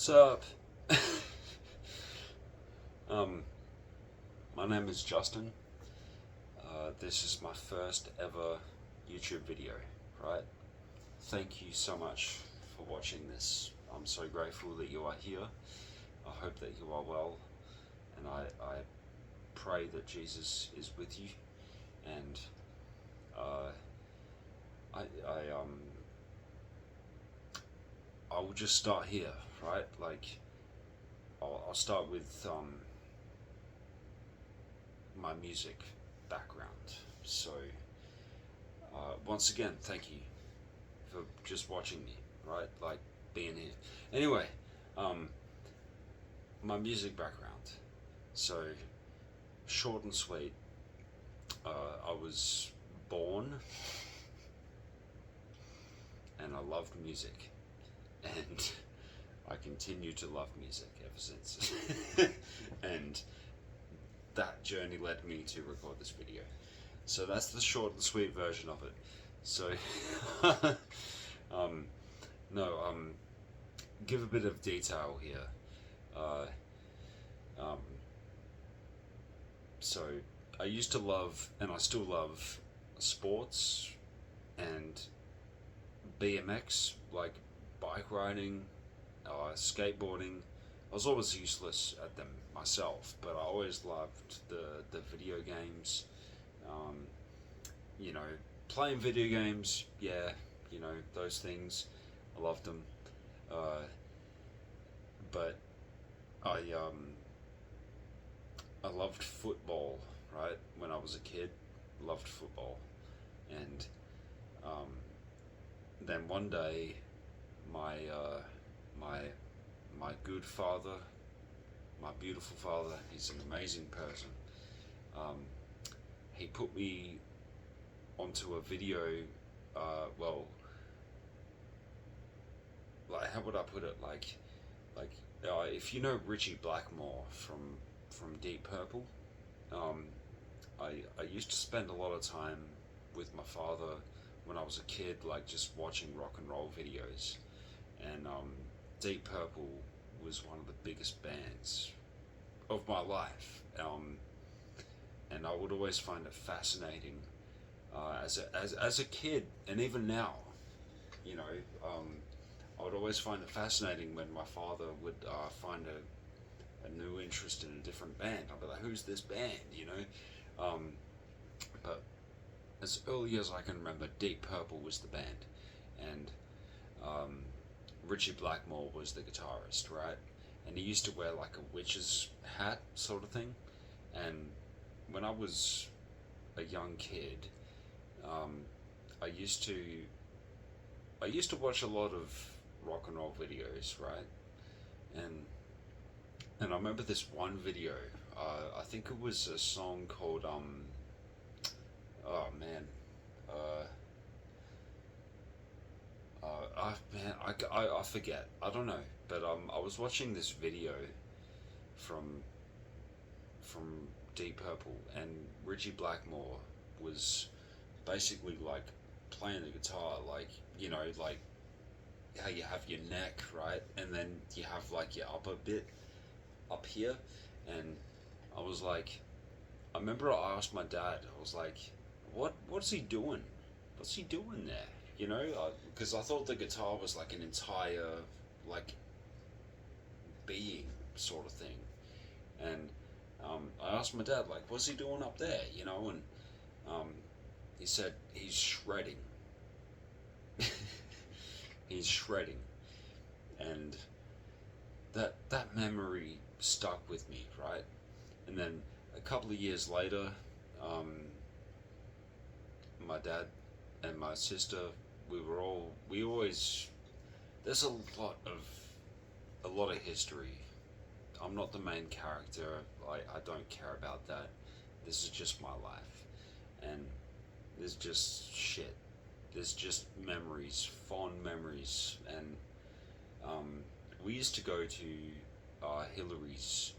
What's up? um, my name is Justin. This is my first ever YouTube video, right? Thank you so much for watching this. I'm so grateful that you are here. I hope that you are well, and I pray that Jesus is with you. And uh, I will just start here, right? Like I'll start with my music background. So, once again, thank you for just watching me, right? Like being here. Anyway, um, my music background. So, short and sweet. I was born and I loved music, and I continue to love music ever since. And that journey led me to record this video. So that's the short and sweet version of it. So, um, no, give a bit of detail here. Uh, um, so I used to love, and I still love, sports and BMX, like bike riding, skateboarding. I was always useless at them myself, but I always loved the video games. Um, you know, playing video games, yeah, those things. I loved them. Uh, but I I loved football, right? When I was a kid, loved football, and um, then one day, my my my good father, my beautiful father, he's an amazing person. Um, he put me onto a video. Well, like how would I put it? If you know Richie Blackmore from Deep Purple, um, I used to spend a lot of time with my father when I was a kid, like just watching rock and roll videos, and Deep Purple was one of the biggest bands of my life, and I would always find it fascinating as a kid, and even now, you know, I would always find it fascinating when my father would find a new interest in a different band. I'd be like, "Who's this band?" But as early as I can remember, Deep Purple was the band, and um, Richie Blackmore was the guitarist, right? And he used to wear like a witch's hat, sort of thing. And when I was a young kid, um, I used to I used to watch a lot of rock and roll videos, right? And I remember this one video. I think it was a song called oh man, uh, I forget. I don't know, but I was watching this video from from Deep Purple, and Richie Blackmore was basically like playing the guitar, like like how you have your neck, right, and then you have like your upper bit up here, and I was like, I remember I asked my dad, I was like, what's he doing? What's he doing there? Because I thought the guitar was like an entire like being sort of thing, and I asked my dad like, what's he doing up there? And um, he said he's shredding. He's shredding, and that memory stuck with me, right? And then a couple of years later, um, my dad and my sister, we always, there's a lot of history. I'm not the main character. I don't care about that. This is just my life, and there's just shit. There's just memories, fond memories, and we used to go to Hillary's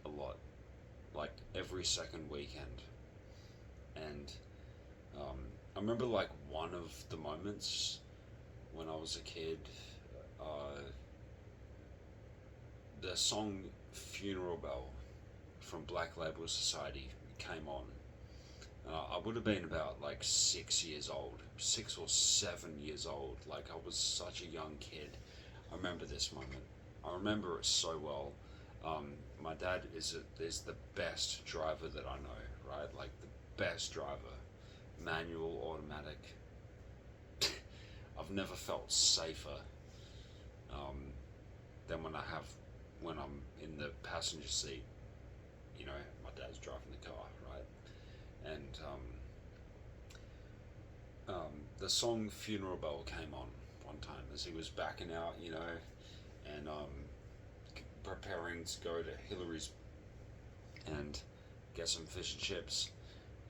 a lot, like every second weekend, and um, I remember like one of the moments when I was a kid. Uh, song Funeral Bell from Black Label Society came on. I would have been about like 6 years old, 6 or 7 years old. Like I was such a young kid. I remember this moment. I remember it so well. My dad is the best driver that I know, right? Like the best driver, manual, automatic. I've never felt safer than when I'm in the passenger seat. You know, my dad's driving the car, right? And the song Funeral Bell came on one time as he was backing out, you know, and preparing to go to Hillary's and get some fish and chips.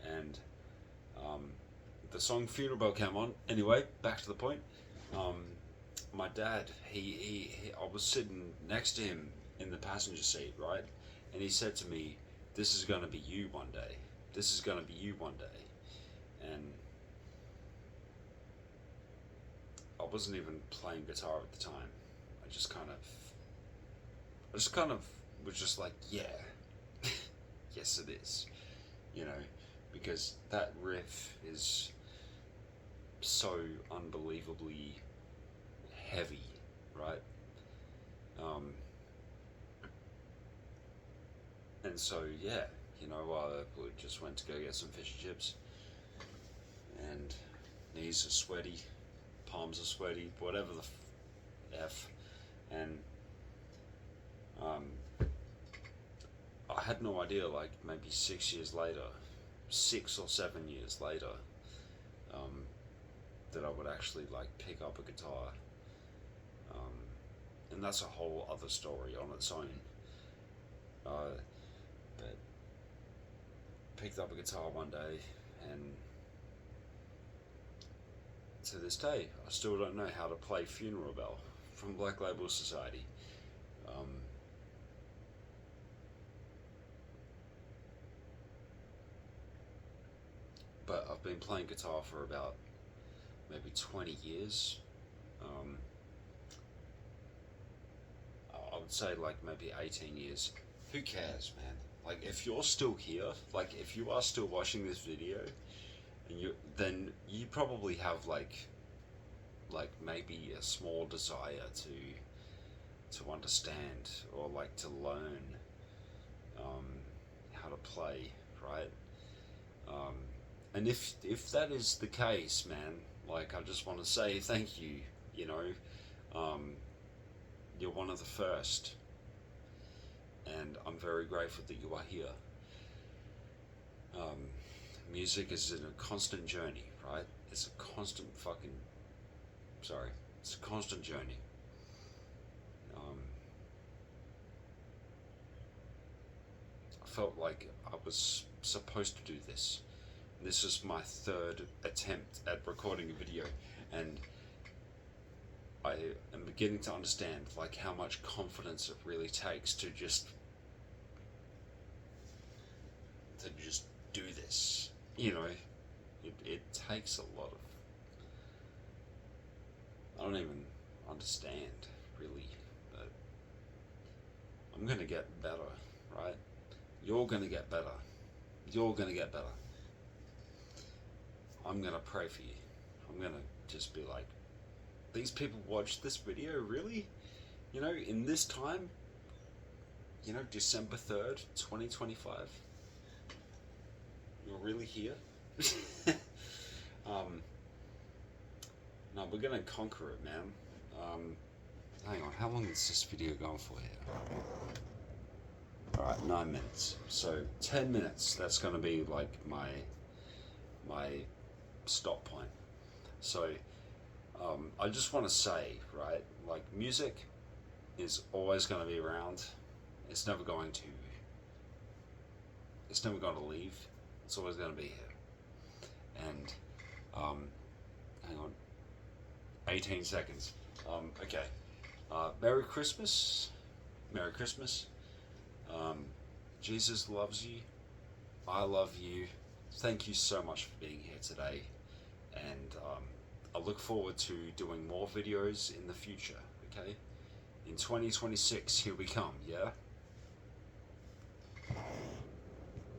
And the song Funeral Bell came on. Anyway, back to the point. My dad, I was sitting next to him in the passenger seat, right? And he said to me, "This is going to be you one day. This is going to be you one day." And I wasn't even playing guitar at the time. I just kind of was just like, yeah, yes it is, you know, because that riff is so unbelievably heavy, right? And so yeah, you know, we just went to go get some fish and chips, and knees are sweaty, palms are sweaty, whatever the f, and I had no idea, like maybe 6 or 7 years later, that I would actually like pick up a guitar, and that's a whole other story on its own. But picked up a guitar one day, and to this day, I still don't know how to play Funeral Bell from Black Label Society. But I've been playing guitar for about maybe 20 years. I would say like maybe 18 years. Who cares, man? Like if you're still here, like if you are still watching this video, and then you probably have like maybe a small desire to understand or like to learn how to play, right? And if that is the case, man, like I just want to say thank you. You know, you're one of the first, and I'm very grateful that you are here. Music is in a constant journey, right? It's a constant it's a constant journey. I felt like I was supposed to do this. This is my third attempt at recording a video, and I am beginning to understand like how much confidence it really takes to just do this. You know, it takes a lot of, I don't even understand really, but I'm gonna get better, right? You're gonna get better. You're gonna get better. I'm gonna pray for you. I'm gonna just be like, these people watch this video, really? You know, in this time, you know, December 3rd, 2025, you're really here? No, we're gonna conquer it, man. Hang on, how long is this video going for here? Alright, 9 minutes. So 10 minutes, that's gonna be like my stop point. So I just want to say, right, like music is always going to be around. It's never going to leave. It's always going to be here. And hang on, 18 seconds. Okay. Merry Christmas. Merry Christmas. Jesus loves you. I love you. Thank you so much for being here today. And I look forward to doing more videos in the future, okay? in 2026, here we come, yeah?